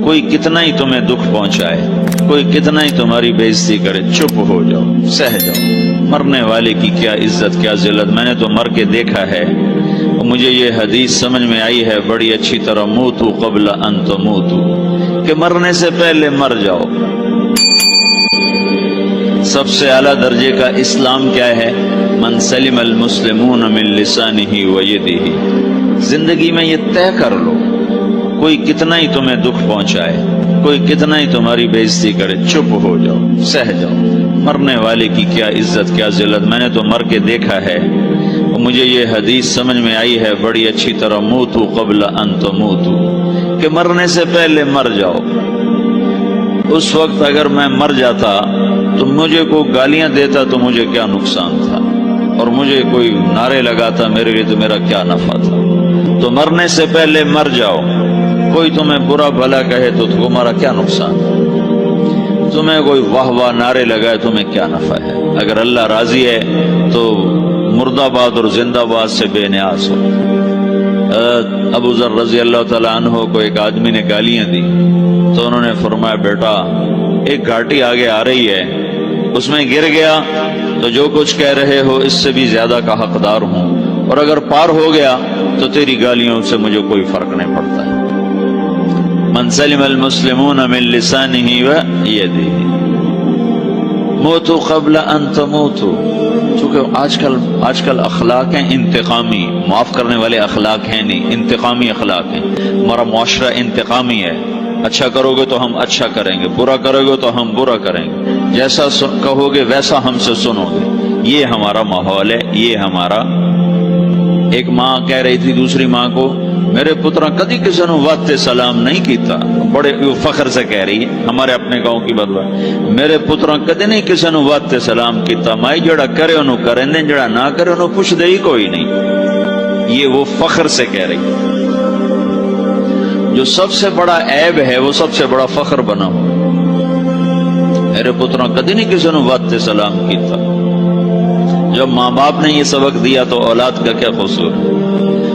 کوئی کتنا ہی تمہیں دکھ پہنچائے، کوئی کتنا ہی تمہاری بےعزتی کرے، چپ ہو جاؤ، سہ جاؤ۔ مرنے والے کی کیا عزت، کیا ذلت، میں نے تو مر کے دیکھا ہے، اور مجھے یہ حدیث سمجھ میں آئی ہے بڑی اچھی طرح، موتو قبل ان تموتو، کہ مرنے سے پہلے مر جاؤ۔ سب سے اعلیٰ درجے کا اسلام کیا ہے؟ من سلم المسلمون من لسانہ و یدہ۔ زندگی میں یہ طے کر لو، کوئی کتنا ہی تمہیں دکھ پہنچائے، کوئی کتنا ہی تمہاری بےعزتی کرے، چپ ہو جاؤ، سہ جاؤ۔ مرنے والے کی کیا عزت، کیا ذلت، میں نے تو مر کے دیکھا ہے، اور مجھے یہ حدیث سمجھ میں آئی ہے بڑی اچھی طرح، موتو قبل ان تموتو، کہ مرنے سے پہلے مر جاؤ۔ اس وقت اگر میں مر جاتا تو مجھے کوئی گالیاں دیتا تو مجھے کیا نقصان تھا، اور مجھے کوئی نعرے لگاتا میرے لیے تو میرا کیا نفع تھا۔ تو مرنے سے پہلے مر جاؤ۔ کوئی تمہیں برا بھلا کہے تو تمہارا کیا نقصان، تمہیں کوئی واہ واہ نعرے لگائے تمہیں کیا نفع ہے۔ اگر اللہ راضی ہے تو مرد آباد اور زندہ باد سے بے نیاز ہو۔ ابو ذر رضی اللہ تعالیٰ عنہ کو ایک آدمی نے گالیاں دی تو انہوں نے فرمایا، بیٹا ایک گھاٹی آگے آ رہی ہے، اس میں گر گیا تو جو کچھ کہہ رہے ہو اس سے بھی زیادہ کا حقدار ہوں، اور اگر پار ہو گیا تو تیری گالیوں سے مجھے کوئی فرق نہیں پڑتا ہے۔ من سلم المسلمون من لسانہ و یدہ موتو قبل ان تموتو۔ چونکہ آج کل اخلاق ہیں انتقامی، معاف کرنے والے اخلاق ہیں نہیں، انتقامی اخلاق ہیں۔ ہمارا معاشرہ انتقامی ہے، اچھا کرو گے تو ہم اچھا کریں گے، برا کرو گے تو ہم برا کریں گے، جیسا کہو گے ویسا ہم سے سنو گے۔ یہ ہمارا ماحول ہے، یہ ہمارا۔ ایک ماں کہہ رہی تھی دوسری ماں کو، میرے پترا کدی کسی نے واسطے سلام نہیں کیتا، بڑے فخر سے کہہ رہی ہے، ہمارے اپنے گاؤں کی بات، میرے پترا کدی نہیں کسی نے واسطے سلام کیتا، مائی جڑا کرے انہوں کریں دیں، جڑا نہ کرے انہوں پوچھ دے ہی کوئی نہیں۔ یہ وہ فخر سے کہہ رہی ہے۔ جو سب سے بڑا عیب ہے وہ سب سے بڑا فخر بنا ہو۔ میرے پترا کدی نہیں کسی نے واسطے سلام کیتا۔ جب ماں باپ نے یہ سبق دیا تو اولاد کا کیا قصور ہے؟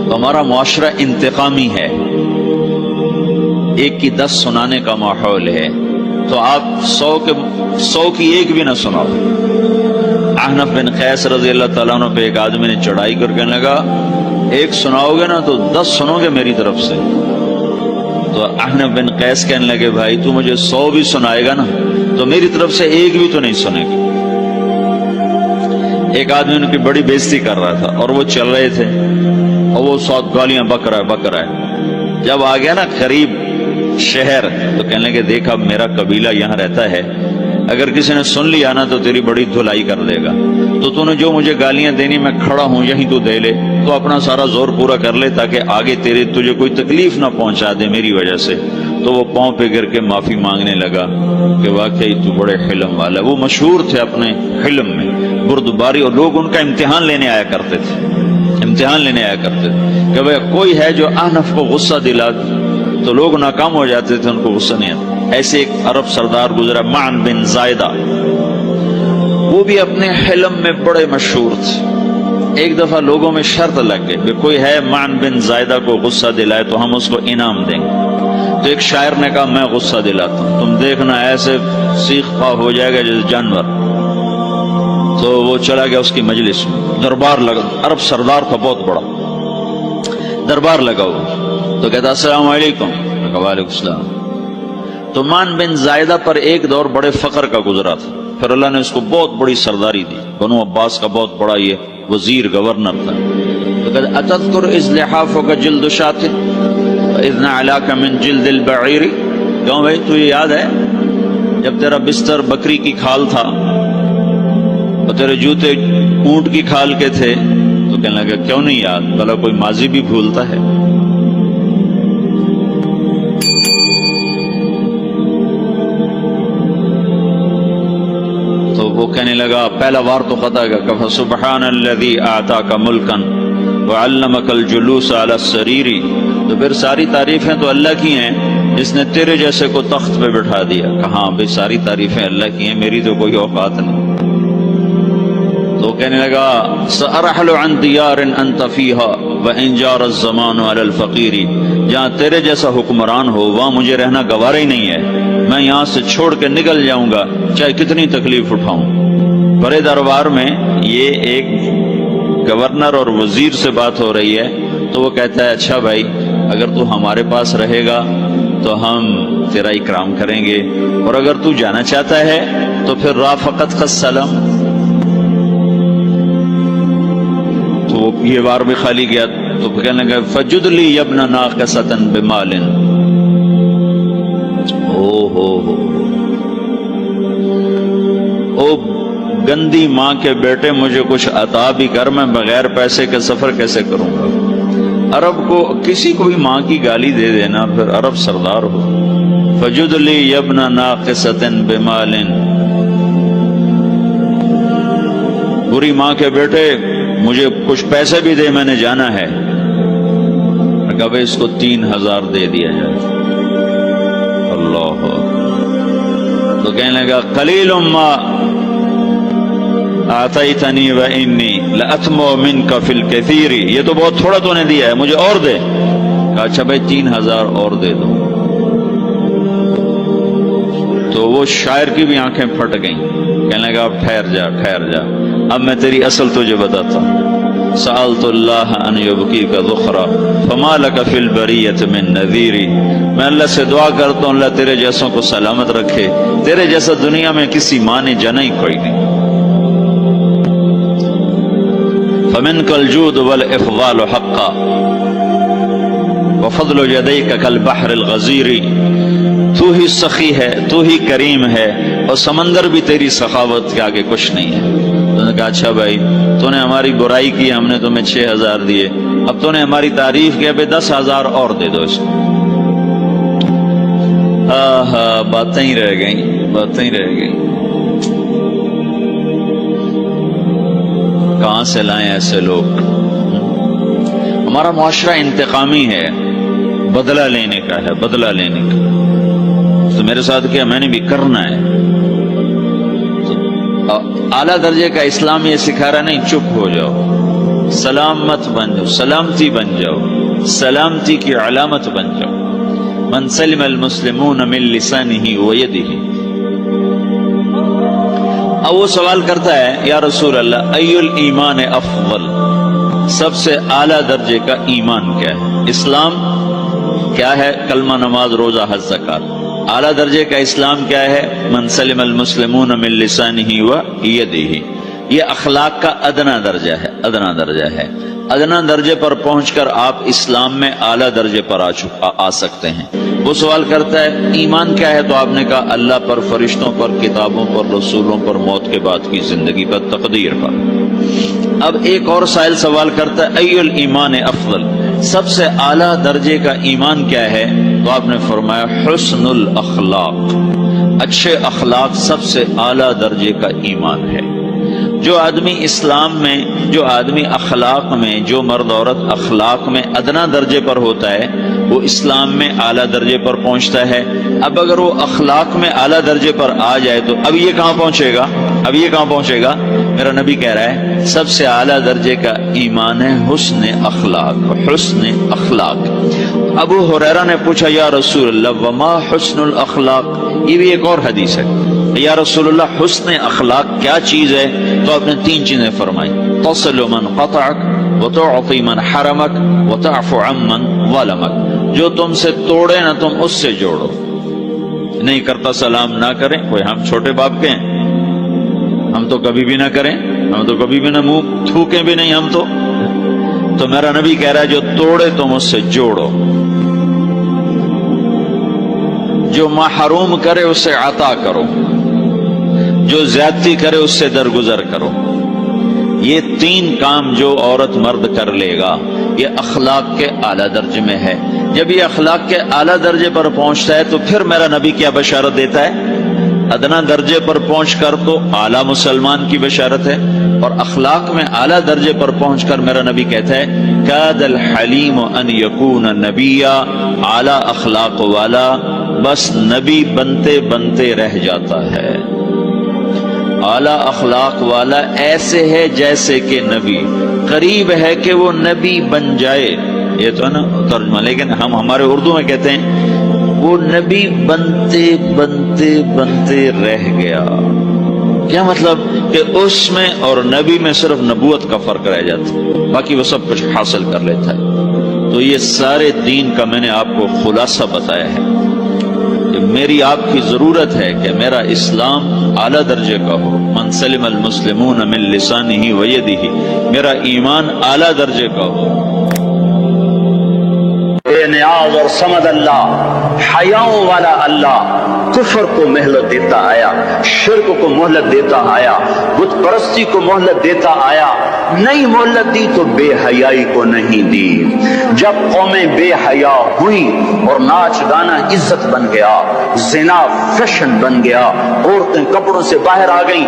تو ہمارا معاشرہ انتقامی ہے، ایک کی 10 سنانے کا ماحول ہے، تو آپ 100 کی ایک بھی نہ سناؤ۔ احنف بن قیس رضی اللہ تعالیٰ عنہ پہ ایک آدمی نے چڑھائی کر کے لگا، ایک سناؤ گے نا تو 10 سنو گے میری طرف سے۔ تو احنف بن قیس کہنے لگے، بھائی تو مجھے 100 بھی سنائے گا نا تو میری طرف سے ایک بھی تو نہیں سنے گا۔ ایک آدمی ان کی بڑی بےزتی کر رہا تھا اور وہ چل رہے تھے اور وہ 100 گالیاں بک رہا ہے۔ جب آ گیا نا قریب شہر تو کہنے لگے، دیکھ اب میرا قبیلہ یہاں رہتا ہے، اگر کسی نے سن لیا نا تو تیری بڑی دھلائی کر دے گا، تو تو نے جو مجھے گالیاں دینی میں کھڑا ہوں یہیں تو دے لے، تو اپنا سارا زور پورا کر لے تاکہ آگے تجھے کوئی تکلیف نہ پہنچا دے میری وجہ سے۔ تو وہ پاؤں پہ گر کے معافی مانگنے لگا کہ واقعی تو بڑے حلم والا۔ وہ مشہور تھے اپنے حلم میں، بردباری، اور لوگ ان کا امتحان لینے آیا کرتے تھے کہ بھئی کوئی ہے جو احنف کو غصہ دلا، تو لوگ ناکام ہو جاتے تھے، ان کو غصہ نہیں آتا۔ ایسے ایک عرب سردار گزرا، معن بن زائدہ، وہ بھی اپنے حلم میں بڑے مشہور تھے۔ ایک دفعہ لوگوں میں شرط لگ گئی کہ کوئی ہے معن بن زائدہ کو غصہ دلائے تو ہم اس کو انعام دیں گے۔ تو ایک شاعر نے کہا، میں غصہ دلاتا ہوں، تم دیکھنا ایسے سیخ پا ہو جائے گا جیسے جانور۔ تو وہ چلا گیا اس کی مجلس میں، دربار لگا، عرب سردار تھا بہت بڑا، دربار لگا ہوا، تو کہتا السلام علیکم، وعلیکم السلام۔ تو معن بن زائدہ پر ایک دور بڑے فقر کا گزرا تھا، پھر اللہ نے اس کو بہت بڑی سرداری دی، بنو عباس کا بہت بڑا یہ وزیر گورنر تھا۔ تو کہتا اتذکر اذ لحافک جلد شاۃ اذ نعلاک من جلد البعیر، کیوں بھائی تو یہ یاد ہے جب تیرا بستر بکری کی کھال تھا اور تیرے جوتے اونٹ کی کھال کے تھے؟ تو کہنے لگا کیوں نہیں یاد، بھلا کوئی ماضی بھی بھولتا ہے؟ تو وہ کہنے لگا پہلا وار تو خطا گا، کہ سبحان الذی اعطاک ملکا وعلمک الجلوس علی السریر، تو پھر ساری تعریفیں تو اللہ کی ہیں جس نے تیرے جیسے کو تخت پہ بٹھا دیا۔ کہاں بھئی ساری تعریفیں اللہ کی ہیں، میری تو کوئی اوقات نہیں۔ تو کہنے لگا سأرحل عن دیار انت فیہا وإن جار الزمان علی الفقیر، جہاں تیرے جیسا حکمران ہو وہاں مجھے رہنا گوارا ہی نہیں ہے، میں یہاں سے چھوڑ کے نکل جاؤں گا چاہے کتنی تکلیف اٹھاؤں۔ بڑے دربار میں یہ ایک گورنر اور وزیر سے بات ہو رہی ہے، تو وہ کہتا ہے اچھا بھائی اگر تو ہمارے پاس رہے گا تو ہم تیرا اکرام کریں گے، اور اگر تو جانا چاہتا ہے تو پھر رافقت کا سلام۔ تو یہ بار بھی خالی گیا تو کہنے لگا فجد لی ابن ناقصۃ بمال۔ او گندی ماں کے بیٹے مجھے کچھ عطا بھی کر، میں بغیر پیسے کے سفر کیسے کروں گا؟ عرب کو کسی کو بھی ماں کی گالی دے دینا پھر عرب سردار ہو۔ فجد لی ابن ناقصۃ بمال، بری ماں کے بیٹے مجھے کچھ پیسے بھی دے، میں نے جانا ہے۔ کہا اس کو 3000 دے دیا جائے۔ اللہ، تو کہنے لگا قلیل ما آتیتنی وانی لأطمع منک فی الکثیر، یہ تو بہت تھوڑا تو نے دیا ہے، مجھے اور دے۔ کہا اچھا بھائی 3000 اور دے دو۔ تو وہ شاعر کی بھی آنکھیں پھٹ گئیں، کہنے لگا اب ٹھہر جا ٹھہر جا، اب میں تیری اصل تجھے بتاتا ہوں۔ سألت اللہ ان یبکیک ذخرا فما لک فی البریۃ من نذیر، میں اللہ سے دعا کرتا ہوں اللہ تیرے جیسوں کو سلامت رکھے، تیرے جیسا دنیا میں کسی ماں نے جنا ہی کوئی نہیں۔ فمنک الجود والافضال حقا وفضل یدیک کالبحر الغزیر، تو ہی سخی ہے، تو ہی کریم ہے، اور سمندر بھی تیری سخاوت کے آگے کچھ نہیں ہے۔ تو نے کہا اچھا بھائی تو نے ہماری برائی کی، ہم نے تمہیں 6000 دیے، اب تو نے ہماری تعریف کی، ابھی 10000 اور دے دو اس کو۔ باتیں ہی رہ گئیں، باتیں ہی رہ گئیں۔ کہاں سے لائیں ایسے لوگ؟ ہمارا معاشرہ انتقامی ہے، بدلہ لینے کا ہے، بدلہ لینے کا۔ تو میرے ساتھ کیا میں نے بھی کرنا ہے۔ تو اعلیٰ درجے کا اسلام یہ سکھا رہا نہیں چپ ہو جاؤ، سلامت بن جاؤ، سلامتی بن جاؤ، سلامتی کی علامت بن جاؤ۔ من سلم المسلمون من لسانہ ویدہ۔ اب وہ سوال کرتا ہے یا رسول اللہ ای الایمان افضل، سب سے اعلیٰ درجے کا ایمان کیا ہے؟ اسلام کیا ہے؟ کلمہ، نماز، روزہ، حج، زکات۔ اعلیٰ درجے کا اسلام کیا ہے؟ من سلم المسلمون من لسانہ ویدہ۔ یہ اخلاق کا ادنا درجہ ہے، ادنا درجہ ہے۔ ادنا درجے پر پہنچ کر آپ اسلام میں اعلیٰ درجے پر آ سکتے ہیں۔ وہ سوال کرتا ہے ایمان کیا ہے؟ تو آپ نے کہا اللہ پر، فرشتوں پر، کتابوں پر، رسولوں پر، موت کے بعد کی زندگی پر، تقدیر پر۔ اب ایک اور سائل سوال کرتا ہے ای الایمان افضل، سب سے اعلیٰ درجے کا ایمان کیا ہے؟ تو آپ نے فرمایا حسن الاخلاق، اچھے اخلاق سب سے اعلیٰ درجے کا ایمان ہے۔ جو آدمی اسلام میں، جو آدمی اخلاق میں، جو مرد عورت اخلاق میں ادنا درجے پر ہوتا ہے وہ اسلام میں اعلیٰ درجے پر پہنچتا ہے۔ اب اگر وہ اخلاق میں اعلیٰ درجے پر آ جائے تو اب یہ کہاں پہنچے گا؟ اب یہ کہاں پہنچے گا؟ میرا نبی کہہ رہا ہے سب سے اعلیٰ درجے کا ایمان ہے حسن اخلاق، حسن اخلاق۔ ابو ہریرہ نے پوچھا یا رسول اللہ وما حسن الاخلاق، یہ بھی ایک اور حدیث ہے، یا رسول اللہ حسن اخلاق کیا چیز ہے؟ تو آپ نے 3 چیزیں فرمائی، تصل من قطعک وتعطی من حرمک وتعفو عمن ظلمک، جو تم سے توڑے نہ تم اس سے جوڑو، نہیں کرتا سلام نہ کریں، کوئی ہم چھوٹے باپ کے ہیں، ہم تو کبھی بھی نہ کریں، ہم تو کبھی بھی نہ منہ تھوکیں بھی نہیں، ہم تو میرا نبی کہہ رہا ہے جو توڑے تم اس سے جوڑو، جو محروم کرے اس سے عطا کرو، جو زیادتی کرے اس سے درگزر کرو۔ یہ 3 کام جو عورت مرد کر لے گا یہ اخلاق کے اعلیٰ درجے میں ہے۔ جب یہ اخلاق کے اعلیٰ درجے پر پہنچتا ہے تو پھر میرا نبی کیا بشارت دیتا ہے؟ ادنا درجے پر پہنچ کر تو اعلیٰ مسلمان کی بشارت ہے، اور اخلاق میں اعلیٰ درجے پر پہنچ کر میرا نبی کہتا ہے کاد الحلیم ان یکون نبیا، اعلیٰ اخلاق والا بس نبی بنتے بنتے رہ جاتا ہے۔ اعلیٰ اخلاق والا ایسے ہے جیسے کہ نبی، قریب ہے کہ وہ نبی بن جائے، یہ تو ہے نا ترجمہ، لیکن ہم ہمارے اردو میں کہتے ہیں وہ نبی بنتے بنتے بنتے رہ گیا۔ کیا مطلب کہ اس میں اور نبی میں صرف نبوت کا فرق رہ جاتا، باقی وہ سب کچھ حاصل کر لیتا ہے۔ تو یہ سارے دین کا میں نے آپ کو خلاصہ بتایا ہے کہ میری آپ کی ضرورت ہے کہ میرا اسلام اعلیٰ درجے کا ہو، من سلم المسلمون من لسانہ و یدہ، میرا ایمان اعلیٰ درجے کا ہو۔ بے نیاز اور صمد اللہ، حیاؤں والا اللہ کفر کو مہلت دیتا آیا، شرک کو مہلت دیتا آیا، بت پرستی کو مہلت دیتا آیا، نہیں مہلت دی تو بے حیائی کو نہیں دی۔ جب قومیں بے حیا ہوئی اور ناچ گانا عزت بن گیا، زنا فیشن بن گیا، عورتیں کپڑوں سے باہر آ گئیں،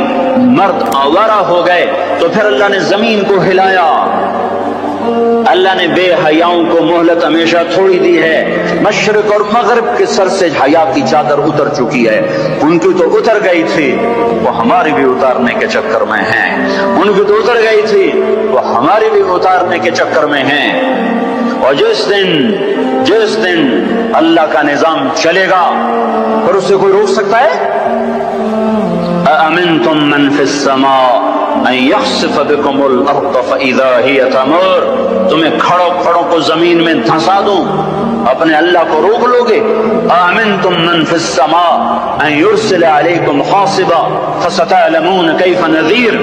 مرد آوارہ ہو گئے، تو پھر اللہ نے زمین کو ہلایا۔ اللہ نے بے حیاؤں کو مہلت ہمیشہ تھوڑی دی ہے۔ مشرق اور مغرب کے سر سے حیا کی چادر اتر چکی ہے، ان کی تو اتر گئی تھی، وہ ہماری بھی اتارنے کے چکر میں ہیں، ان کی تو اتر گئی تھی، وہ ہماری بھی اتارنے کے چکر میں ہیں۔ اور جس دن اللہ کا نظام چلے گا پھر اسے کوئی روک سکتا ہے؟ أَأَمِنْتُمْ مَنْ فِي السَّمَاءِ أَنْ يَخْسِفَ بِكُمُ الْأَرْضَ فَإِذَا هِيَ تَمُورُ، تمہیں کھڑوں کو زمین میں دھنسا دوں، اپنے اللہ کو روک لو گے؟ آمنتم من فی السماء ان یرسل علیکم حاصبا فستعلمون کیف نذیر،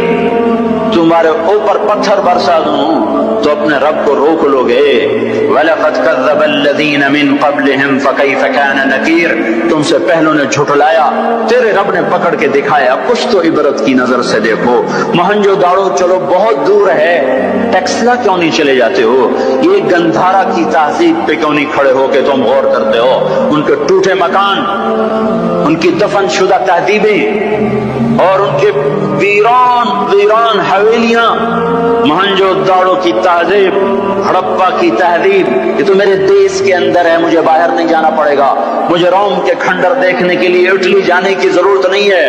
تمہارے اوپر پتھر برسا دوں تو اپنے رب کو روک لو گے؟ وَلَقَدْ كَذَّبَ الَّذِينَ مِن قَبْلِهِمْ فَكَيْفَ كَانَ نَكِيرٌ، تم سے پہلوں نے جھٹلایا، تیرے رب نے پکڑ کے دکھایا، کچھ تو عبرت کی نظر سے دیکھو۔ مہنجو داڑو چلو بہت دور ہے، ٹیکسلا کیوں نہیں چلے جاتے ہو؟ یہ گندھارا کی تہذیب پہ کیوں نہیں کھڑے ہو کہ تم غور کرتے ہو؟ ان کے ٹوٹے مکان، ان کی دفن شدہ تہذیبیں اور ان کے ویران حویلیاں، مہنجو داڑو کی تہذیب، ہڑپا کی تہذیب، یہ تو میرے دیش کے اندر ہے، مجھے باہر نہیں جانا پڑے گا، مجھے روم کے کھنڈر دیکھنے کے لیے اٹلی جانے کی ضرورت نہیں ہے،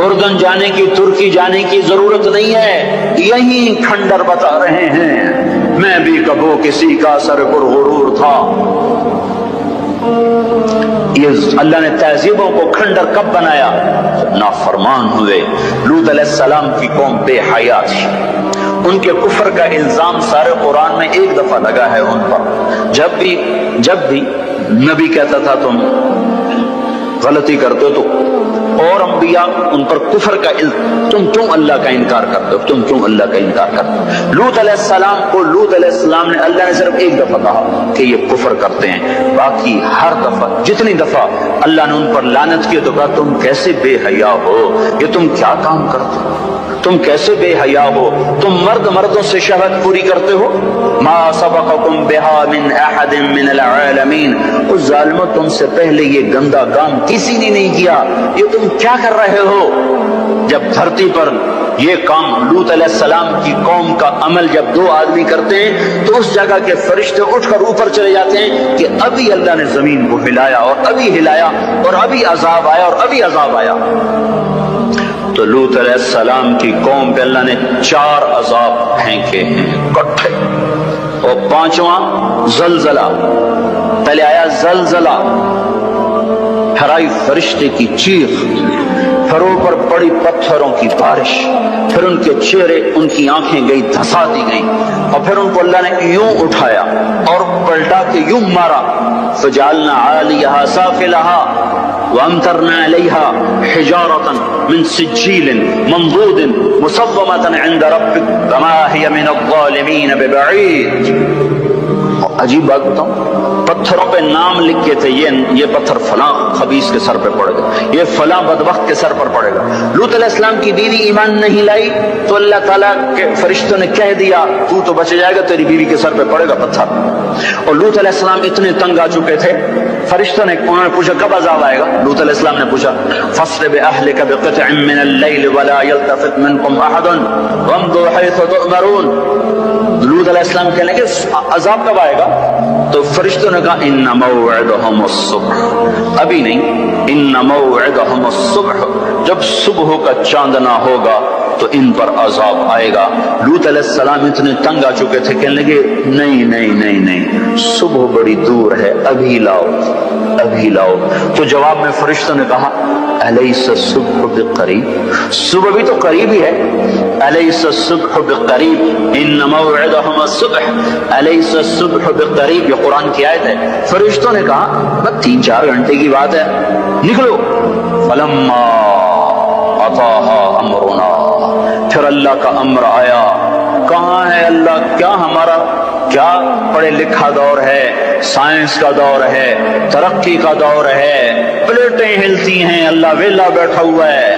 اردن جانے کی، ترکی جانے کی ضرورت نہیں ہے، یہی کھنڈر بتا رہے ہیں۔ میں بھی کبھی کسی کا سر پر غرور تھا۔ یہ اللہ نے تہذیبوں کو کھنڈر کب بنایا؟ نافرمان ہوئے۔ لوط علیہ السلام کی قوم بے حیا تھی، ان کے کفر کا الزام سارے قرآن میں ایک دفعہ لگا ہے ان پر۔ جب بھی نبی کہتا تھا تم غلطی کرتے ہو تو اور انبیاء ان پر کفر کا تم اللہ کا انکار کرتے ہو، تم اللہ کا انکار کرتے ہو۔ لوط علیہ السلام کو لوط علیہ السلام نے اللہ نے صرف ایک دفعہ کہا کہ یہ کفر کرتے ہیں، باقی ہر دفعہ جتنی دفعہ اللہ نے ان پر لعنت کی تو کہا تم کیسے بے حیا ہو، یہ تم کیا کام کرتے ہو، تم کیسے بے حیا ہو، تم مردوں سے شہوت پوری کرتے ہو۔ ما سبقکم بها من احد من العالمین، اس ظالموں تم سے پہلے یہ گندا کام کسی نے نہیں کیا، یہ تم کیا کر رہے ہو؟ جب دھرتی پر یہ کام لوط علیہ السلام کی قوم کا عمل جب دو آدمی کرتے ہیں تو اس جگہ کے فرشتے اٹھ کر اوپر چلے جاتے ہیں کہ ابھی اللہ نے زمین کو ہلایا اور ابھی ہلایا اور ابھی عذاب آیا اور ابھی عذاب آیا۔ تو لوط علیہ السلام کی قوم پہ اللہ نے 4 عذاب پھینکے ہیں کٹھے، اور 5واں زلزلہ۔ پہلے آیا زلزلہ، پھر آئی فرشتے کی چیخ، پھر اوپر پڑی پتھروں کی بارش، پھر ان کے چہرے ان کی آنکھیں گئی دھسا دی گئیں، اور پھر ان کو اللہ نے یوں اٹھایا اور پلٹا کے یوں مارا۔ فجعلنا عالیہا سافلہا وامطرنا علیہا حجارۃ من سجیل منضود مصومۃ عند ربک وما ہی من الظالمین ببعید۔ عجیب بات بتاؤں، پتھروں پہ نام لکھے تھے، یہ پتھر فلاں خبیث کے سر پہ پڑے گا، یہ فلاں بدبخت کے سر پر پڑے گا۔ لوط علیہ السلام کی بیوی ایمان نہیں لائی تو اللہ تعالیٰ کے فرشتوں نے کہہ دیا تو بچ جائے گا، تیری بیوی کے سر پہ پڑے گا پتھر۔ اور لوط علیہ السلام اتنے تنگ آ چکے تھے، فرشتوں نے انہوں نے پوچھا کب عذاب آئے گا؟ لوط علیہ السلام نے پوچھا فَاصْرِ بِأَهْلِكَ بِقِطْعٍ مِّنَ اللَّيْلِ وَلَا يَلْتَفِتْ مِنكُمْ أَحَدٌ وَامْضُوا حَيْثُ تُؤْمَرُونَ۔ لوط علیہ السلام کہنے کہ عذاب کب آئے گا؟ تو فرشتوں نے کہا ان موعدہم الصبح، ابھی نہیں. ان موعدہم الصبح، جب صبح کا چاندنا ہوگا تو ان پر عذاب آئے گا. لوط علیہ السلام اتنے تنگ آ چکے تھے، کہنے لگے نہیں نہیں نہیں نہیں، صبح بڑی دور ہے، ابھی لاؤ ابھی لاؤ. تو جواب میں فرشتوں نے کہا الیس الصبح بقریب، صبح بھی تو قریب ہی ہے. الیس الصبح بقریب ان موعدہم الصبح الیس الصبح بقریب، یہ قرآن کی آیت ہے. فرشتوں نے کہا بس 3-4 گھنٹے کی بات ہے، نکلو. فلما اتاہا امرنا، پھر اللہ کا امر آیا. کہاں ہے اللہ؟ کیا ہمارا کیا پڑھے لکھا دور ہے، سائنس کا دور ہے، ترقی کا دور ہے، پلیٹیں ہلتی ہیں، اللہ ویلا بیٹھا ہوا ہے.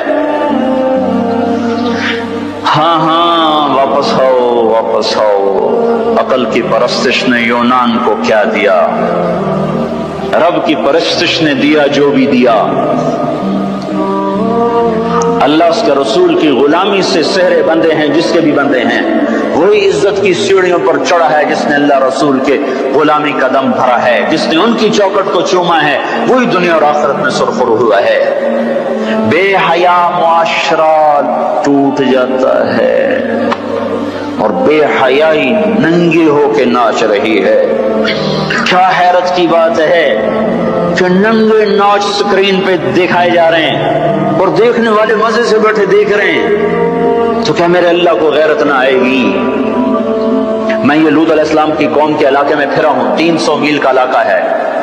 ہاں ہاں واپس آؤ واپس آؤ. عقل کی پرستش نے یونان کو کیا دیا، رب کی پرستش نے دیا جو بھی دیا. اللہ اس کے رسول کی غلامی سے سہرے بندے ہیں جس کے بھی بندے ہیں. وہی عزت کی سیڑھیوں پر چڑھا ہے جس نے اللہ رسول کے غلامی کا دم بھرا ہے، جس نے ان کی چوکٹ کو چوما ہے، وہی دنیا اور آخرت میں سرخرو ہوا ہے. بے حیا معاشرہ ٹوٹ جاتا ہے اور بے حیائی ننگے ہو کے ناچ رہی ہے. کیا حیرت کی بات ہے کہ ننگے ناچ سکرین پہ دکھائے جا رہے ہیں اور دیکھنے والے مزے سے بیٹھے دیکھ رہے ہیں. تو کیا میرے اللہ کو غیرت نہ آئے گی؟ میں یہ لوط علیہ السلام کی قوم کے علاقے میں پھرا ہوں. 300 میل کا علاقہ ہے،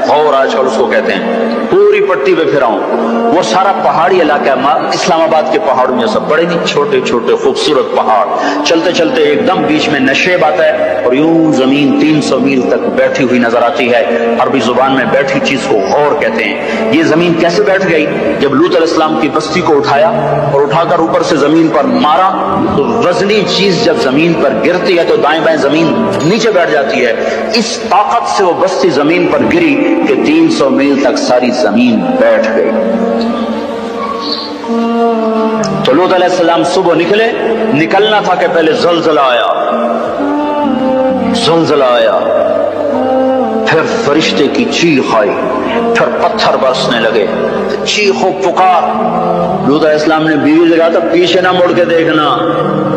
غور آج کل اس کو کہتے ہیں. پوری پٹی پہ پھرا ہوں. وہ سارا پہاڑی علاقہ ہے، اسلام آباد کے پہاڑوں میں سب بڑے نہیں، چھوٹے چھوٹے خوبصورت پہاڑ. چلتے چلتے ایک دم بیچ میں نشیب آتا ہے اور یوں زمین 300 میل تک بیٹھی ہوئی نظر آتی ہے. عربی زبان میں بیٹھی چیز کو غور کہتے ہیں. یہ زمین کیسے بیٹھ گئی؟ جب لوط علیہ السلام کی بستی کو اٹھایا اور اٹھا کر اوپر سے زمین پر مارا تو وزنی چیز جب زمین پر گرتی ہے تو دائیں بائیں زمین نیچے بیٹھ جاتی ہے. اس طاقت سے وہ بستی زمین پر گری کہ 300 میل تک ساری زمین بیٹھ گئی. تو لوط علیہ السلام صبح نکلے، نکلنا تھا کہ پہلے زلزلہ آیا. زلزلہ آیا، پھر فرشتے کی چیخ آئی، پھر پتھر برسنے لگے، چیخ و پکار. لوط علیہ السلام نے بیوی سے کہا تھا پیچھے نہ مڑ کے دیکھنا،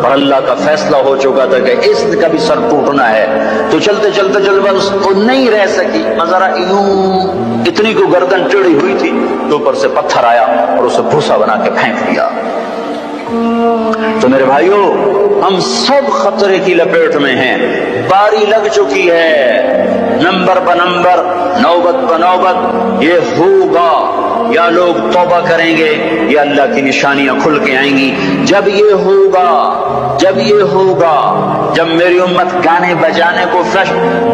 اور اللہ کا فیصلہ ہو چکا تھا کہ اس کا بھی سر ٹوٹنا ہے. تو چلتے چلتے بس وہ نہیں رہ سکی، ذرا اتنی کو گردن ٹیڑھی ہوئی تھی تو اوپر سے پتھر آیا اور اسے بھوسا بنا کے پھینک دیا. تو میرے بھائیوں، ہم سب خطرے کی لپیٹ میں ہیں. باری لگ چکی ہے، نمبر بہ نمبر، نوبت بہ نوبت. یہ ہوگا، یا لوگ توبہ کریں گے یا اللہ کی نشانیاں کھل کے آئیں گی. جب یہ ہوگا، جب یہ ہوگا، جب میری امت گانے بجانے کو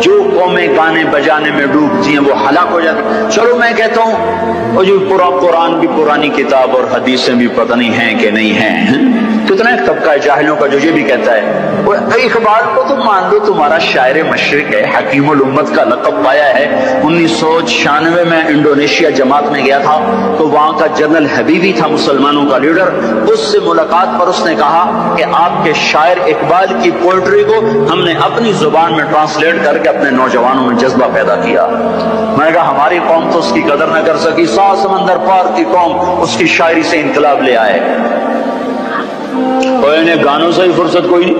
جو قومیں گانے بجانے میں ڈوبتی ہیں وہ ہلاک ہو جاتی. چلو میں کہتا ہوں وہ جو پورا قرآن بھی پرانی کتاب اور حدیثیں بھی پتہ نہیں ہیں کہ نہیں ہیں. کتنا ایک طبقہ جاہلوں کا جو یہ بھی کہتا ہے وہ اقبال کو تو مان لو تمہارا شاعر مشرق ہے، حکیم الامت کا لقب پایا ہے. 1996 میں انڈونیشیا جماعت میں گیا تھا تو وہاں کا جنرل حبیبی تھا مسلمانوں کا لیڈر. اس سے ملاقات پر اس نے کہا کہ آپ کے شاعر اقبال کی پوئٹری کو ہم نے اپنی زبان میں ٹرانسلیٹ کر کے اپنے نوجوانوں میں جذبہ پیدا کیا. میں نے کہا ہماری قوم تو اس کی قدر نہ کر سکی، 100 سمندر پار کی قوم اس کی شاعری سے انقلاب لے آئے اور انہیں گانوں سے ہی فرصت کوئی نہیں.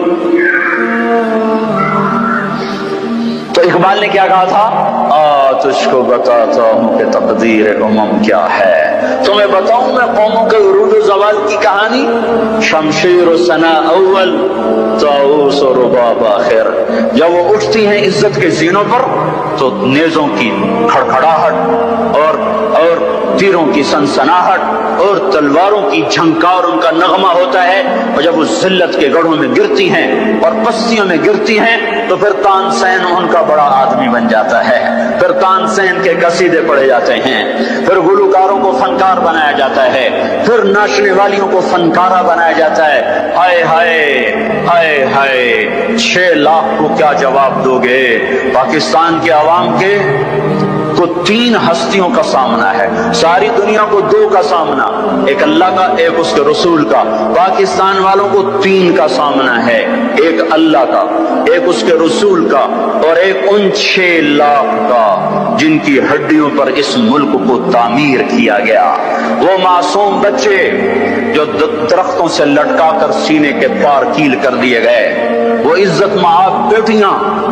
تو اقبال نے کیا کہا تھا؟ تجھ کو بتاتا ہوں کہ تقدیر امم کیا ہے. تمہیں بتاؤں میں قوموں کے عروج و زوال کی کہانی. شمشیر و ثنا اول، طاؤس و رباب آخر. جب وہ اٹھتی ہیں عزت کے زینوں پر تو نیزوں کی کھڑکھڑاہٹ اور تیروں کی سنسناہٹ اور تلواروں کی جھنکار ان کا نغمہ ہوتا ہے. اور جب وہ ذلت کے گڑھوں میں گرتی ہیں اور پستیوں میں گرتی ہیں تو پھر تانسین ان کا بڑا آدمی بن جاتا ہے. پھر تانسین کے قصیدے پڑھے جاتے ہیں، پھر گلوکاروں کو فنکار بنایا جاتا ہے، پھر ناچنے والیوں کو فنکارہ بنایا جاتا ہے. ہائے ہائے ہائے ہائے، 6 لاکھ کو کیا جواب دو گے پاکستان کے عوام کے؟ کو تین ہستیوں کا سامنا ہے، ساری دنیا کو دو کا سامنا، ایک اللہ کا، ایک اس کے رسول کا۔ پاکستان والوں کو تین کا سامنا ہے، ایک اللہ کا، ایک اس کے رسول کا، اور ایک ان 6 لاکھ کا جن کی ہڈیوں پر اس ملک کو تعمیر کیا گیا۔ وہ معصوم بچے جو درختوں سے لٹکا کر سینے کے پار کیل کر دیے گئے، وہ عزت مآب بیٹیاں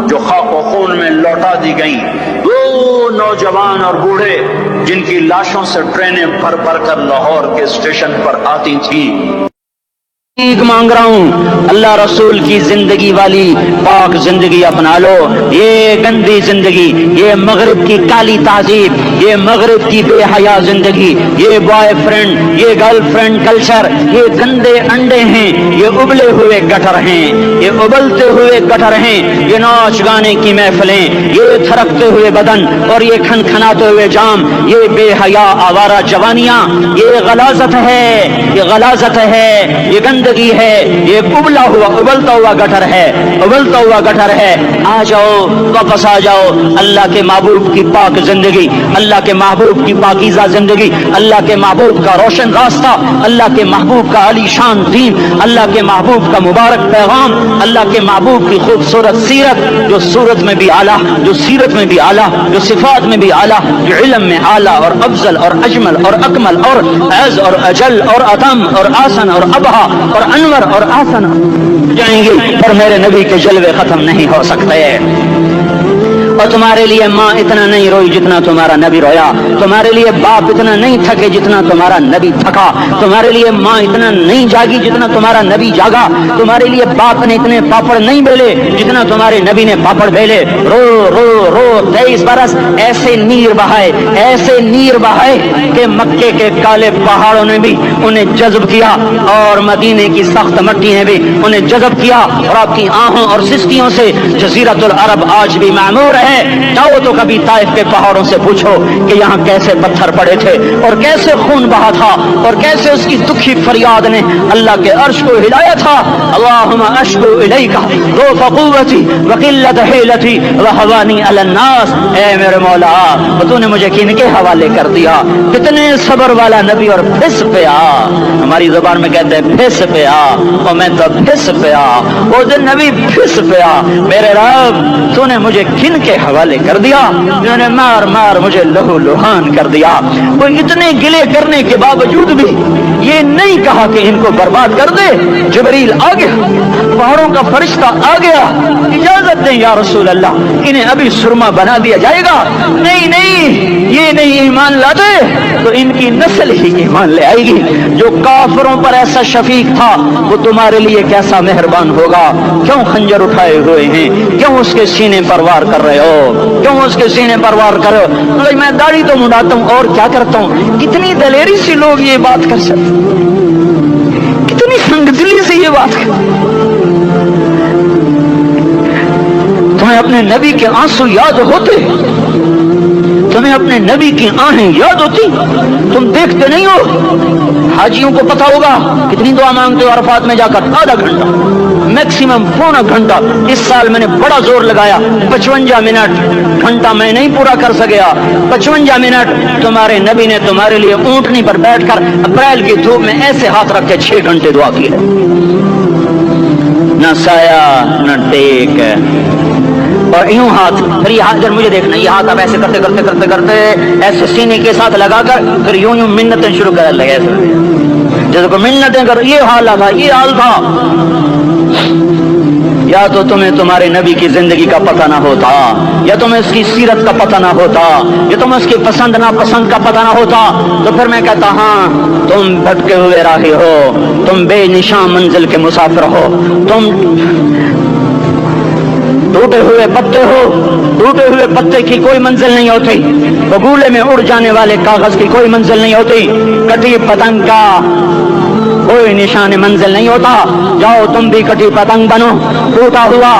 جو خاک و خون میں لوٹا دی گئیں، وہ نوجوان اور بوڑھے جن کی لاشوں سے ٹرینیں بھر بھر کر لاہور کے اسٹیشن پر آتی تھیں۔ مانگ رہا ہوں اللہ رسول کی زندگی والی پاک زندگی اپنا لو۔ یہ گندی زندگی، یہ مغرب کی کالی تہذیب، یہ مغرب کی بے حیا زندگی، یہ بوائے فرینڈ، یہ گرل فرینڈ کلچر، یہ گندے انڈے ہیں، یہ ابلے ہوئے گٹر ہیں، یہ ابلتے ہوئے گٹر ہیں، یہ ناچ گانے کی محفلیں، یہ تھرکتے ہوئے بدن اور یہ کھنکھناتے ہوئے جام، یہ بے حیا آوارہ جوانیاں، یہ غلاظت ہے، یہ غلاظت ہے، یہ گندگی ہے، یہ ابلا ہوا ابلتا ہوا گٹر ہے، ابلتا ہوا گٹر ہے۔ آ جاؤ، واپس آ جاؤ اللہ کے محبوب کی پاک زندگی، اللہ کے محبوب کی پاکیزہ زندگی، اللہ کے محبوب کا روشن راستہ، اللہ کے محبوب کا علی شان دین، اللہ کے محبوب کا مبارک پیغام، اللہ کے محبوب کی خوبصورت سیرت، جو صورت میں بھی اعلیٰ، جو سیرت میں بھی اعلیٰ، جو صفات میں بھی اعلیٰ، جو علم میں اعلیٰ اور افضل اور اجمل اور اکمل اور اعز اور اجل اور اتم اور آسن اور ابہا اور انور اور آسن جائیں گے، پر میرے نبی کے جلوے ختم نہیں ہو سکتے۔ اور تمہارے لیے ماں اتنا نہیں روئی جتنا تمہارا نبی رویا، تمہارے لیے باپ اتنا نہیں تھکے جتنا تمہارا نبی تھکا، تمہارے لیے ماں اتنا نہیں جاگی جتنا تمہارا نبی جاگا، تمہارے لیے باپ نے اتنے پاپڑ نہیں بیلے جتنا تمہارے نبی نے پاپڑ بیلے۔ رو رو رو 23 برس ایسے نیر بہائے، ایسے نیر بہائے کہ مکے کے کالے پہاڑوں نے بھی انہیں جذب کیا اور مدینے کی سخت مٹی نے بھی انہیں جذب کیا، اور آپ کی آہوں اور سستیوں سے جزیرۃ العرب آج بھی معمور ہے۔ جاؤ تو کبھی طائف کے پہاڑوں سے پوچھو کہ یہاں کیسے پتھر پڑے تھے اور کیسے خون بہا تھا اور کیسے اس کی دکھی فریاد نے اللہ کے عرش کو ہلایا تھا۔ اللہم اشکو الیک ضعف قوتی وقلت حیلتی وہوانی علی الناس، اے میرے مولا تو نے مجھے کن کے حوالے کر دیا؟ کتنے صبر والا نبی، اور پھس پیا، ہماری زبان میں کہتے ہیں پھس پیا، اور میں تو پھس پیا، وہ دن نبی پھس پیا، میرے رب تو نے مجھے کن کے حوالے کر دیا، انہوں نے مار مار مجھے لہو لہان کر دیا۔ وہ اتنے گلے کرنے کے باوجود بھی یہ نہیں کہا کہ ان کو برباد کر دے۔ جبریل آ گیا، پہاڑوں کا فرشتہ آ گیا، اجازت دیں یا رسول اللہ، انہیں ابھی سرما بنا دیا جائے گا۔ نہیں نہیں، یہ نہیں ایمان لاتے تو ان کی نسل ہی ایمان لے آئے گی۔ جو کافروں پر ایسا شفیق تھا وہ تمہارے لیے کیسا مہربان ہوگا۔ کیوں خنجر اٹھائے ہوئے ہیں؟ کیوں اس کے سینے پر وار کر رہے ہو؟ کیوں اس کے سینے پر وار کر رہے ہو؟ میں داڑھی تو مڈاتا ہوں اور کیا کرتا ہوں۔ کتنی دلیری سے لوگ یہ بات کر سکتے، کتنی سنگ دلی سے یہ بات کر۔ تمہیں اپنے نبی کے آنسو یاد ہوتے؟ تمہیں اپنے نبی کی آہیں یاد ہوتی؟ تم دیکھتے نہیں ہو؟ حاجیوں کو پتا ہوگا کتنی دعا مانگتے ہو عرفات میں جا کر؟ آدھا گھنٹہ، میکسیمم پونا گھنٹہ۔ اس سال میں نے بڑا زور لگایا، 55 منٹ، گھنٹہ میں نہیں پورا کر سکیا، 55 منٹ تمہارے نبی نے تمہارے لیے اونٹنی پر بیٹھ کر اپریل کی دھوپ میں ایسے ہاتھ رکھ کے 6 گھنٹے دعا کی ہے۔ نہ سایہ نہ ٹیک، اور یوں ہاتھ، پھر یہ ہاتھ مجھے دیکھنا، یہ ہاتھ اب ایسے کرتے کرتے کرتے کرتے ایسے سینے کے ساتھ لگا کر پھر یوں یوں منتیں شروع کر لگے، ایسے جیسے کو منتیں کر۔ یہ حال تھا، یہ حال تھا۔ یا تو تمہیں تمہارے نبی کی زندگی کا پتہ نہ ہوتا، یا تمہیں اس کی سیرت کا پتہ نہ ہوتا، یا تمہیں اس کی پسند ناپسند کا پتہ نہ ہوتا، تو پھر میں کہتا ہاں تم بھٹکے ہوئے راہی ہو، تم بے نشان منزل کے مسافر ہو، تم ٹوٹے ہوئے پتے ہو۔ ٹوٹے ہوئے پتے کی کوئی منزل نہیں ہوتی، بگولے میں اڑ جانے والے کاغذ کی کوئی منزل نہیں ہوتی، کٹی پتنگ کا کوئی نشان منزل نہیں ہوتا. جاؤ تم بھی کٹی پتنگ بنو, ٹوٹا ہوا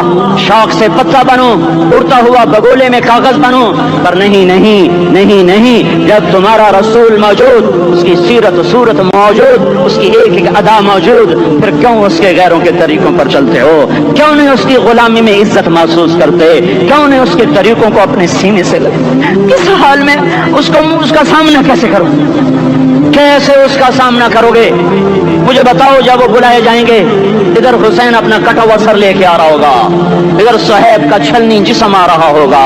شوق سے پتا بنو, اڑتا ہوا بگولے میں کاغذ بنو, پر نہیں نہیں نہیں نہیں, جب تمہارا رسول موجود, اس کی سیرت و صورت موجود, اس کی ایک ایک ادا موجود, پھر کیوں اس کے غیروں کے طریقوں پر چلتے ہو؟ کیوں نہیں اس کی غلامی میں عزت محسوس کرتے؟ کیوں نہیں اس کے طریقوں کو اپنے سینے سے لگتے؟ کس حال میں اس کا سامنا کیسے کرو؟ کیسے اس کا سامنا کرو گے؟ مجھے بتاؤ. جب وہ بلائے جائیں گے, ادھر حسین اپنا کٹا ہوا سر لے کے آ رہا ہوگا, ادھر صہیب کا چھلنی جسم آ رہا ہوگا,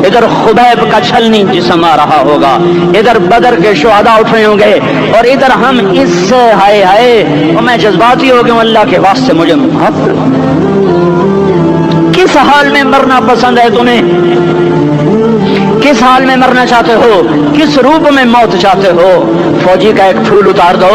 ادھر خبیب کا چھلنی جسم آ رہا ہوگا, ادھر بدر کے شہداء اٹھ رہے ہوں گے, اور ادھر ہم اس سے ہائے ہائے اور میں جذباتی ہو گیا ہوں, اللہ کے واسطے مجھے معاف کر. کس حال میں مرنا پسند ہے تمہیں؟ کس حال میں مرنا چاہتے ہو؟ کس روپ میں موت چاہتے ہو؟ فوجی کا ایک پھول اتار دو,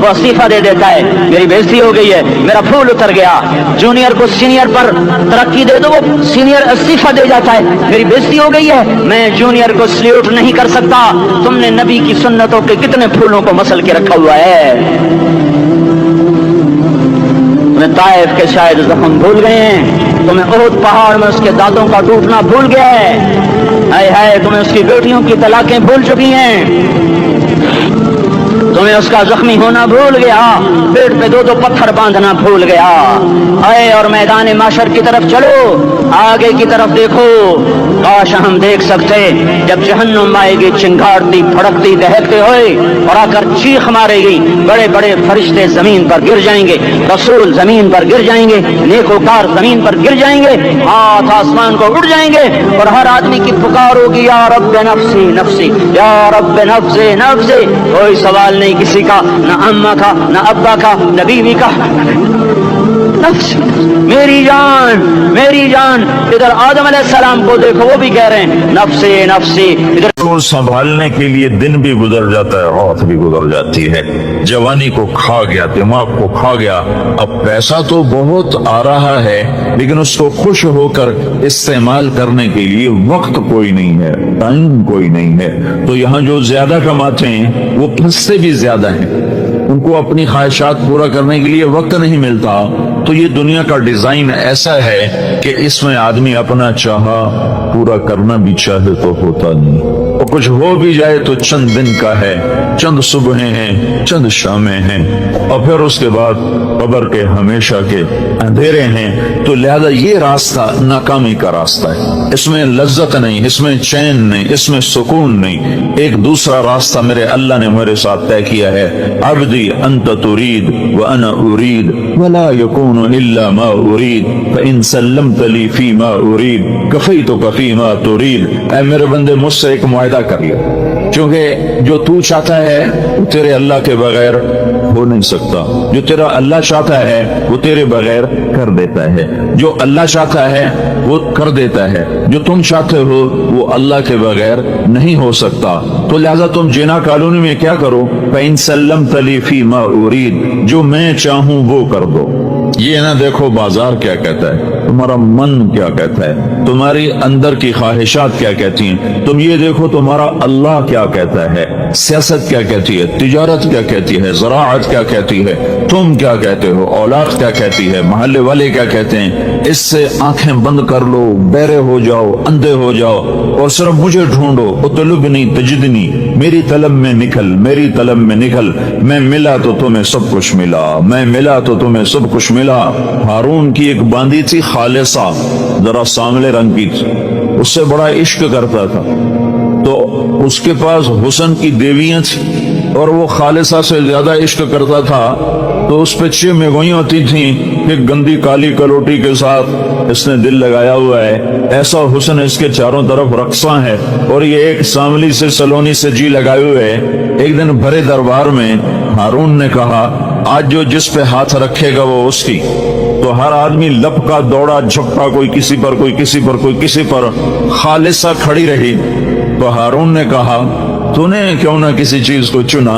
وہ استعفیٰ دے دیتا ہے, میری بےزتی ہو گئی ہے, میرا پھول اتر گیا. جونیئر کو سینئر پر ترقی دے دو, وہ سینئر استعفیٰ دے جاتا ہے, میری بےزتی ہو گئی ہے, میں جونیئر کو سلیوٹ نہیں کر سکتا. تم نے نبی کی سنتوں کے کتنے پھولوں کو مسل کے رکھا ہوا ہے. تمہیں طائف کے شاید زخم بھول گئے ہیں, تمہیں احد پہاڑ میں اس کے دانتوں کا ٹوٹنا بھول گیا ہے, ہائے ہائے تمہیں اس کی بیٹیوں کی طلاقیں بھول چکی ہیں, تمہیں اس کا زخمی ہونا بھول گیا, پیٹ پہ دو پتھر باندھنا بھول گیا. آئے اور میدان معاشر کی طرف چلو, آگے کی طرف دیکھو. کاش ہم دیکھ سکتے جب جہنم آئے گی چنگاڑتی پھڑکتی دہکتے ہوئے اور آ کر چیخ مارے گی, بڑے بڑے فرشتے زمین پر گر جائیں گے, رسول زمین پر گر جائیں گے, نیکوکار زمین پر گر جائیں گے, ہاتھ آسمان کو اڑ جائیں گے, اور ہر آدمی کی پکار ہوگی یا رب نفسی نفسی, یا رب نفسی نفسی. کوئی سوال نہیں کسی کا, نہ اماں کا, نہ ابا کا, نہ بیوی کا. نفس میری جان میری جان. ادھر آدم علیہ السلام کو دیکھو, وہ بھی کہہ رہے ہیں نفسی نفسی. ادھر کو سنبھالنے کے لیے دن بھی گزر جاتا ہے, رات بھی گزر جاتی ہے. جوانی کو کھا گیا, دماغ کو کھا گیا. اب پیسہ تو بہت آ رہا ہے, لیکن اس کو خوش ہو کر استعمال کرنے کے لیے وقت کوئی نہیں ہے, ٹائم کوئی نہیں ہے. تو یہاں جو زیادہ کماتے ہیں وہ پھنستے بھی زیادہ ہیں, ان کو اپنی خواہشات پورا کرنے کے لیے وقت نہیں ملتا. تو یہ دنیا کا ڈیزائن ایسا ہے کہ اس میں آدمی اپنا چاہا پورا کرنا بھی چاہے تو ہوتا نہیں, اور کچھ ہو بھی جائے تو چند دن کا ہے, چند صبحیں ہیں, چند شامیں ہیں, اور پھر اس کے بعد قبر کے ہمیشہ کے اندھیرے ہیں. تو لہذا یہ راستہ ناکامی کا راستہ ہے, اس میں لذت نہیں, اس میں چین نہیں, اس میں سکون نہیں. ایک دوسرا راستہ میرے اللہ نے میرے ساتھ طے کیا ہے, عبدی انت ترید وانا ارید ولا یکون الا ما ارید فان سلمت لی فی ما ارید کفیتک فی ما ترید. اے میرے بندے مجھ سے ایک معاہدہ کر لیا, کیونکہ جو تو چاہتا ہے وہ تیرے اللہ کے بغیر ہو نہیں سکتا, جو تیرا اللہ چاہتا ہے وہ تیرے بغیر کر دیتا ہے, جو اللہ چاہتا ہے وہ کر دیتا ہے, جو تم چاہتے ہو وہ اللہ کے بغیر نہیں ہو سکتا. تو لہذا تم جنا کالونی میں کیا کرو, فَإِن سَلَّمْتَ لِي فِي مَا أُرِيدُ, جو میں چاہوں وہ کر دو. یہ نہ دیکھو بازار کیا کہتا ہے, تمہارا من کیا کہتا ہے, تمہاری اندر کی خواہشات کیا کہتی ہیں. تم یہ دیکھو تمہارا اللہ کیا کہتا ہے, سیاست کیا کہتی ہے, تجارت کیا کہتی ہے, زراعت کیا کہتی ہے, تم کیا کہتے ہو, اولاد کیا کہتی ہے, محلے والے کیا کہتے ہیں. اس سے آنکھیں بند کر لو, بہرے ہو جاؤ, اندھے ہو جاؤ, اور صرف مجھے ڈھونڈو. اطلبنی تجدنی, میری طلب میں نکل, میری طلب میں نکل. میں ملا تو تمہیں سب کچھ ملا, میں ملا تو تمہیں سب کچھ ملا. ہارون کی ایک باندی تھی خالصہ, ذرا سانولے رنگ کی تھی, اس سے بڑا عشق کرتا تھا. تو اس کے پاس حسن کی دیویاں تھیں اور وہ خالصہ سے زیادہ عشق کرتا تھا. تو اس پہ 6 میگوئیاں ہوتی تھیں کہ گندی کالی کلوٹی کے ساتھ اس نے دل لگایا ہوا ہے, ایسا حسن اس کے چاروں طرف رقصاں ہے, اور یہ ایک ساملی سے سلونی سے جی لگائے ہوئے. ایک دن بھرے دربار میں ہارون نے کہا آج جو جس پہ ہاتھ رکھے گا وہ اس کی. تو ہر آدمی لپکا دوڑا جھپکا, کوئی کسی پر, کوئی کسی پر, کوئی کسی پر. خالصہ کھڑی رہی. تو ہارون نے کہا تو نے کیوں نہ کسی چیز کو چنا؟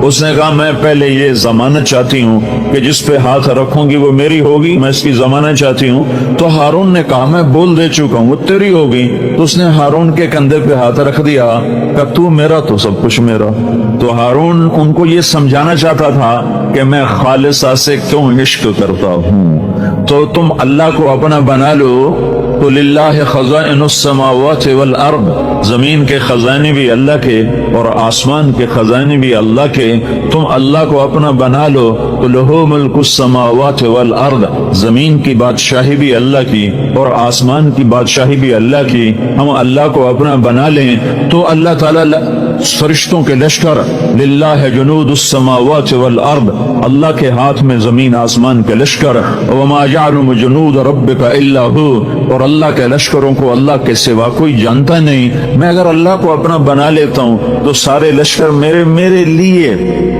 اس نے کہا میں پہلے یہ ضمانت چاہتی ہوں کہ جس پہ ہاتھ رکھوں گی وہ میری ہوگی، میں اس کی ضمانت چاہتی ہوں۔ تو ہارون نے کہا میں بول دے چکا ہوں وہ تیری ہوگی۔ تو اس نے ہارون کے کندھے پہ ہاتھ رکھ دیا کہ تو میرا تو سب کچھ میرا۔ تو ہارون ان کو یہ سمجھانا چاہتا تھا کہ میں خالصہ سے کیوں عشق کرتا ہوں۔ تو تم اللہ کو اپنا بنا لو تو للہ خزائن السماوات والارض، زمین کے خزانے بھی اللہ کے اور آسمان کے خزانے بھی اللہ کے، تم اللہ کو اپنا بنا لو تو لہو ملک السماوات والارض، زمین کی بادشاہی بھی اللہ کی اور آسمان کی بادشاہی بھی اللہ کی، ہم اللہ کو اپنا بنا لیں تو اللہ تعالیٰ فرشتوں کے لشکر، للہ جنود السماوات والارض، اللہ کے ہاتھ میں زمین آسمان کے لشکر، وما یعلم جنود ربک الا ہو، اور اللہ کے لشکروں کو اللہ کے سوا کوئی جانتا نہیں۔ میں اگر اللہ کو اپنا بنا لیتا ہوں تو سارے لشکر میرے لیے۔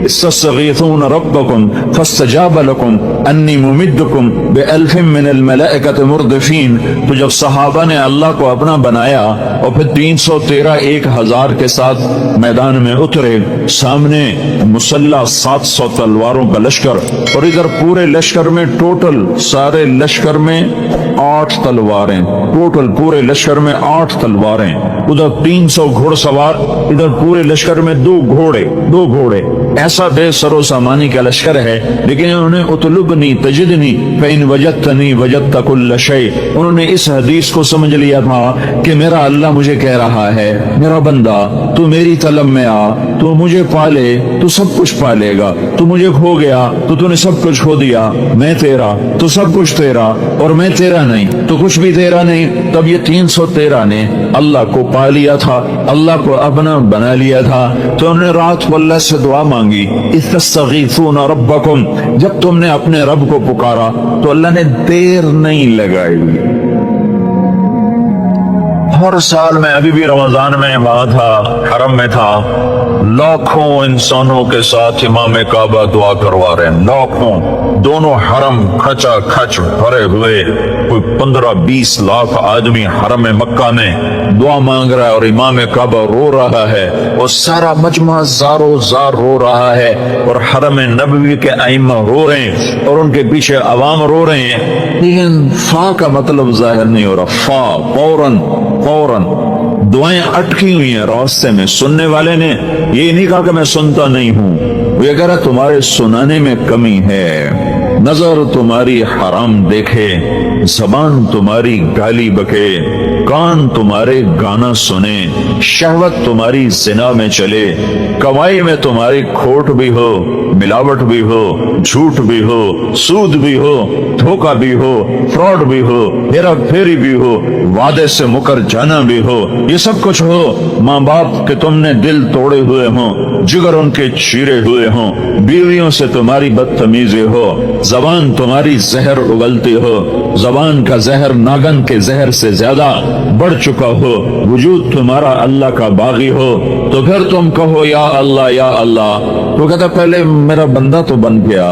استغیثون ربکم فاستجاب لکم انی ممدکم بألف من الملائکۃ مردفین۔ تو جب صحابہ نے اللہ کو اپنا بنایا اور پھر 313 1000 کے ساتھ میدان میں اترے، سامنے مسلح 700 تلواروں کا لشکر، اور ادھر پورے لشکر میں ٹوٹل سارے لشکر میں 8 تلواریں، ٹوٹل پورے لشکر میں 8 تلواریں، ادھر 300 گھوڑ سوار، ادھر پورے لشکر میں 2 گھوڑے، ایسا بے سر و سامانی کا لشکر ہے۔ لیکن انہوں نے اطلبنی تجدنی فإن وجدتنی وجدت کل شیء، انہوں نے اس حدیث کو سمجھ لیا تھا کہ میرا اللہ مجھے کہہ رہا ہے میرا بندہ تو میری طلب میں آ، تو مجھے پالے تو سب کچھ پالے گا، تو مجھے کھو گیا تو نے سب کچھ کھو دیا، میں تیرا تو سب کچھ تیرا، اور میں تیرا نہیں تو کچھ بھی تیرا نہیں۔ تب یہ 313 نے اللہ کو پا لیا تھا، اللہ کو اپنا بنا لیا تھا۔ تو انہوں نے رات کو اللہ سے دعا مانگی، اذ تستغیثون ربکم، جب تم نے اپنے رب کو پکارا تو اللہ نے دیر نہیں لگائی۔ ہر سال میں ابھی بھی رمضان میں وہاں تھا، حرم میں تھا، لاکھوں انسانوں کے ساتھ امام کعبہ دعا کروا رہے ہیں، لاکھوں، دونوں حرم کھچا کھچ بھرے ہوئے، کوئی 15-20 لاکھ آدمی حرم مکہ میں دعا مانگ رہا ہے اور امام کعبہ رو رہا ہے، اور سارا مجمع زارو زار رو رہا ہے، اور حرم نبوی کے ائمہ رو رہے ہیں اور ان کے پیچھے عوام رو رہے ہیں، لیکن فا کا مطلب ظاہر نہیں ہو رہا۔ فوراً دعائیں اٹکی ہوئی ہیں راستے میں۔ سننے والے نے یہ نہیں کہا کہ میں سنتا نہیں ہوں، وہ کہہ رہا تمہارے سنانے میں کمی ہے، نظر تمہاری حرام دیکھے، زبان تمہاری گالی بکے، کان تمہارے گانا سنے، شہوت تمہاری زنا میں چلے، کمائی میں تمہاری کھوٹ بھی ہو، ملاوٹ بھی ہو، جھوٹ بھی ہو، سود بھی ہو، دھوکہ بھی ہو، فراڈ بھی ہو، ہیرا پھیری بھی ہو، وعدے سے مکر جانا بھی ہو، یہ سب کچھ ہو، ماں باپ کے تم نے دل توڑے ہوئے ہوں، جگر ان کے چیرے ہوئے ہوں، بیویوں سے تمہاری بدتمیزی ہو، زبان تمہاری زہر اگلتی ہو، زبان کا زہر ناگن کے زہر سے زیادہ بڑھ چکا ہو، وجود تمہارا اللہ کا باغی ہو، تو پھر تم کہو یا اللہ یا اللہ، تو کہتا پہلے میرا بندہ تو بن گیا،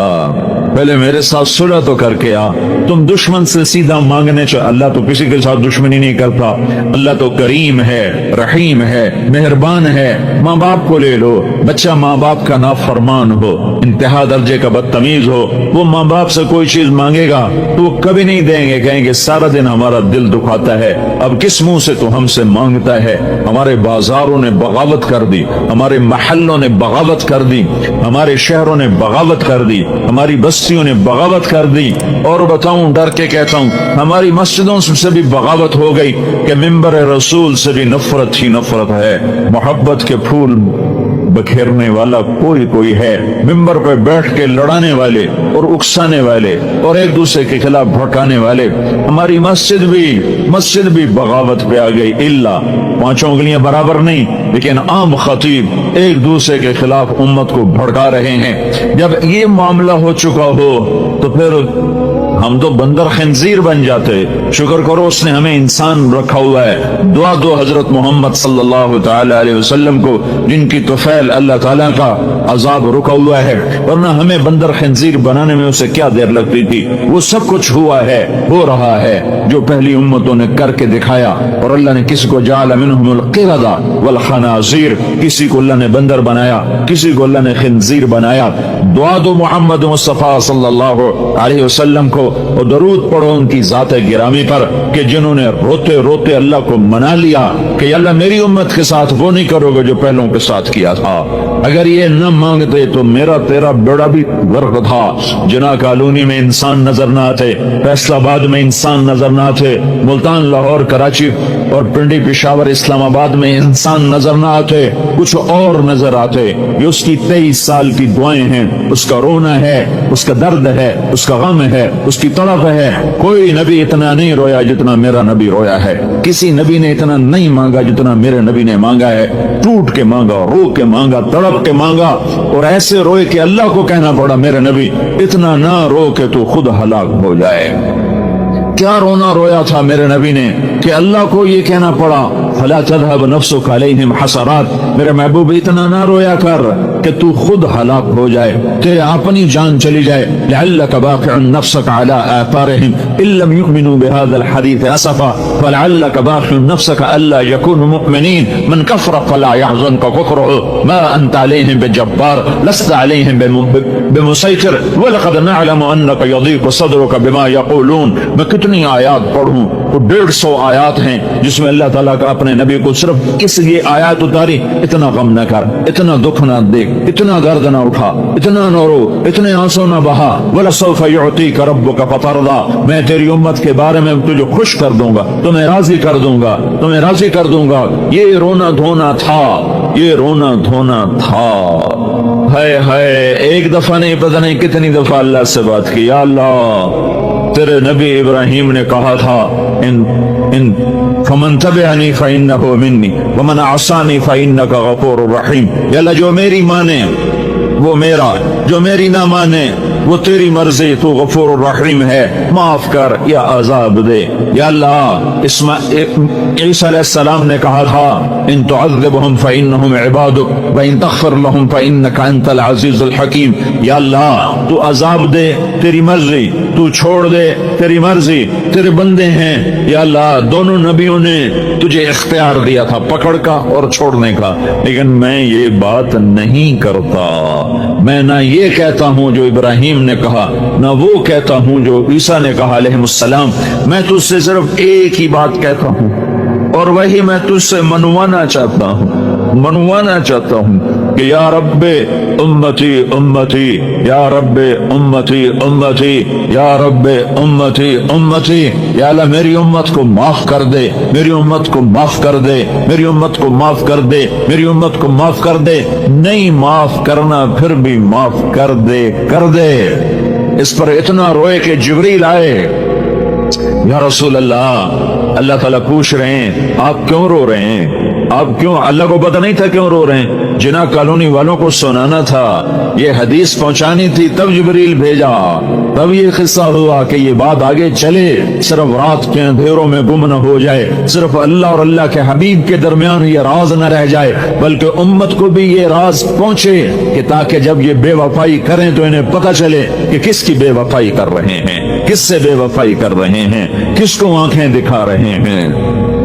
پہلے میرے ساتھ صلح تو کر کے آ۔ تم دشمن سے سیدھا مانگنے چاہ، اللہ تو کسی کے ساتھ دشمنی نہیں کرتا، اللہ تو کریم ہے، رحیم ہے، مہربان ہے۔ ماں باپ کو لے لو، بچہ ماں باپ کا نافرمان ہو، انتہا درجے کا بدتمیز ہو، وہ ماں باپ سے کوئی چیز مانگے گا تو وہ کبھی نہیں دیں گے، کہیں گے سارا دن ہمارا دل دکھاتا ہے، اب کس منہ سے تو ہم سے مانگتا ہے۔ ہمارے بازاروں نے بغاوت کر دی، ہمارے محلوں نے بغاوت کر دی، ہمارے شہروں نے بغاوت کر دی، ہماری بستیوں نے بغاوت کر دی، اور بتاؤں ڈر کے کہتا ہوں ہماری مسجدوں سے بھی بغاوت ہو گئی کہ ممبر رسول سے بھی نفرت ہی نفرت ہے۔ محبت کے پھول بکھیرنے والا کوئی ہے، ممبر پہ بیٹھ کے لڑانے والے اور اکسانے والے اور ایک دوسرے کے خلاف بھڑکانے والے۔ ہماری مسجد بھی بغاوت پہ آ گئی، الا 5 انگلیاں برابر نہیں، لیکن عام خطیب ایک دوسرے کے خلاف امت کو بھڑکا رہے ہیں۔ جب یہ معاملہ ہو چکا ہو تو پھر ہم تو بندر خنزیر بن جاتے. شکر کرو اس نے ہمیں انسان رکھا ہوا ہے. دعا دو حضرت محمد صلی اللہ تعالی علیہ وسلم کو جن کی طفیل اللہ تعالیٰ کا عذاب رکا ہوا ہے, ورنہ ہمیں بندر خنزیر بنانے میں اسے کیا دیر لگتی تھی. وہ سب کچھ ہوا ہے, ہو رہا ہے جو پہلی امتوں نے کر کے دکھایا. اور اللہ نے کسی کو جعل منہم القردہ والخنازیر, کسی کو اللہ نے بندر بنایا, کسی کو اللہ نے خنزیر بنایا. دعا دو محمد مصطفیٰ صلی اللہ علیہ وسلم کو اور درود پڑھو ان کی ذات گرامی پر کہ جنہوں نے روتے روتے اللہ کو منا لیا کہ اللہ میری امت کے ساتھ وہ نہیں کرو گے جو پہلوں کے ساتھ کیا تھا. اگر یہ نہ مانگتے تو میرا تیرا بیڑا بھی غرق تھا. جناح کالونی میں انسان نظر نہ آتے, فیصل آباد میں انسان نظر نہ آتے, ملتان لاہور کراچی اور پنڈی پشاور اسلام آباد میں انسان نظر نہ آتے, کچھ اور نظر آتے. یہ اس کی 23 سال کی دعائیں ہیں, اس کا رونا ہے, اس کا درد ہے, اس کا غم ہے, اس کی تڑپ ہے. کوئی نبی اتنا نہیں رویا جتنا میرا نبی رویا ہے. کسی نبی نے اتنا نہیں مانگا جتنا میرے نبی نے مانگا ہے. ٹوٹ کے مانگا, رو کے مانگا, تڑپ کے مانگا, اور ایسے روئے کہ اللہ کو کہنا پڑا میرے نبی اتنا نہ رو کہ تو خود ہلاک ہو جائے. کیا رونا رویا تھا میرے نبی نے کہ اللہ کو یہ کہنا پڑا فلا تذهب نفسك عليهم حسرات. میرے محبوب اتنا نہ رویا کر کہ تو خود ہلاک ہو جائے, تیرے اپنی جان چلی جائے. لعلك باخع نفسك على آثارهم ان لم يؤمنوا بهذا الحديث اسفا فلعلك باخع نفسك الا يكونوا مؤمنين. من كفر فلا يحزنك كفره ما انت عليهم بجبار لست عليهم بمسيطر ولقد نعلم انك يضيق صدرك بما يقولون. میں کتنی آیات پڑھوں, تو 150 آیات ہیں جس میں اللہ تعالیٰ کا اپنے نبی کو صرف اس لیے آیات اتاری اتنا غم نہ کر, اتنا دکھ نہ دیکھ, اتنا درد نہ اٹھا, اتنا نہ رو, اتنے آنسو نہ بہا. وَلَسَوْفَ يُعْطِيكَ رَبُّكَ فَتَرْضَىٰ. میں تیری امت کے بارے میں تجھے خوش کر دوں گا, تمہیں راضی کر دوں گا, تمہیں راضی کر دوں گا. یہ رونا دھونا تھا, یہ رونا دھونا تھا. ہائے ہائے, ایک دفعہ نہیں پتہ نہیں کتنی دفعہ اللہ سے بات کی. یا اللہ, تیرے نبی ابراہیم نے کہا تھا ان فمن تبعنی فإنہ منی ومن عصانی فإنک غفور رحیم. یا اللہ جو میری مانے وہ میرا, جو میری نہ مانے وہ تیری مرضی, تو غفور الرحیم ہے, معاف کر یا عذاب دے. یا اللہ عیسیٰ علیہ السلام نے کہا تھا ان تعذبهم فإنهم عبادک وإن تغفر لهم فإنک انت العزیز الحکیم. یا اللہ تو عذاب دے, تیری مرضی, تو چھوڑ دے, تیری مرضی, تیرے بندے ہیں. یا اللہ دونوں نبیوں نے تجھے اختیار دیا تھا پکڑ کا اور چھوڑنے کا, لیکن میں یہ بات نہیں کرتا. میں نہ یہ کہتا ہوں جو ابراہیم نے کہا, نہ وہ کہتا ہوں جو عیسیٰ نے کہا علیہ السلام. میں تجھ سے صرف ایک ہی بات کہتا ہوں, اور وہی میں تجھ سے منوانا چاہتا ہوں کہ یا رب امتی امتی, یا رب امتی امتی, یا رب امتی امتی. یا اللہ میری امت کو معاف کر دے, میری امت کو معاف کر دے, میری امت کو معاف کر دے, میری امت کو معاف کر دے. نہیں معاف کرنا پھر بھی معاف کر دے, کر دے. اس پر اتنا روئے کہ جبریل آئے. یا رسول اللہ تعالیٰ پوچھ رہے ہیں آپ کیوں رو رہے ہیں, آپ کیوں, اللہ کو پتہ نہیں تھا کیوں رو رہے ہیں. جناح کالونی والوں کو سنانا تھا, یہ حدیث پہنچانی تھی, تب جبریل بھیجا, تب یہ قصہ ہوا کہ یہ بات آگے چلے, صرف رات کے اندھیروں میں گم نہ ہو جائے, صرف اللہ اور اللہ کے حبیب کے درمیان یہ راز نہ رہ جائے, بلکہ امت کو بھی یہ راز پہنچے کہ تاکہ جب یہ بے وفائی کریں تو انہیں پتہ چلے کہ کس کی بے وفائی کر رہے ہیں, کس سے بے وفائی کر رہے ہیں, کس کو آنکھیں دکھا رہے ہیں.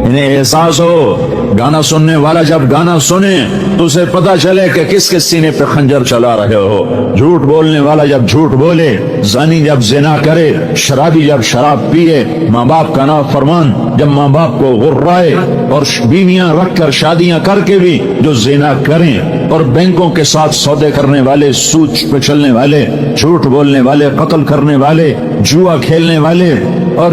انہیں احساس ہو, گانا سننے والا جب گانا سنے تو اسے پتہ چلے کہ کس کے سینے پہ خنجر چلا رہے ہو. جھوٹ بولنے والا جب جھوٹ بولے, زانی جب زنا کرے, شرابی جب شراب پیے, ماں باپ کا نافرمان جب ماں باپ کو غرائے, اور بیویاں رکھ کر شادیاں کر کے بھی جو زنا کریں, اور بینکوں کے ساتھ سودے کرنے والے, سود پہ چلنے والے, جھوٹ بولنے والے, قتل کرنے والے, جوا کھیلنے والے, اور